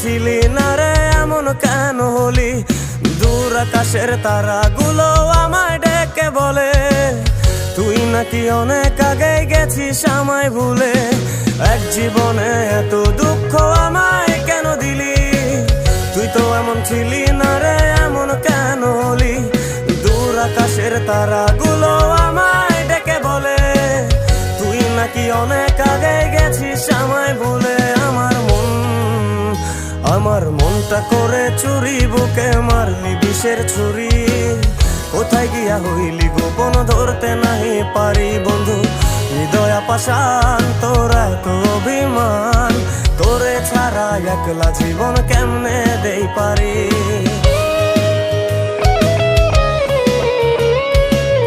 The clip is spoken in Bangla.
ছিলি না রে এমন কেন হলি? দূর আকাশের তারাগুলো আমায় ডেকে বলে তুই নাকি অনেক আগে গেছিস আমায় ভুলে। এক জীবনে এত দুঃখ আমায় কেন দিলি? তুই তো এমন ছিলি না রে এমন কেন হলি? দূর আকাশের তারাগুলো আমায় ডেকে বলে তুই নাকি অনেক আগে গেছিস আমায় ভুলে। আমার মনটা করে চুরি, বুকে মারলি বিষের ছুরি। কোথায় গিয়া হইলি গোপন ধরতে নাহি পারি বন্ধু। হৃদয় পাষাণ তোর এত অভিমান, তোরে ছাড়া একলা জীবন কেমনে দেই পারি।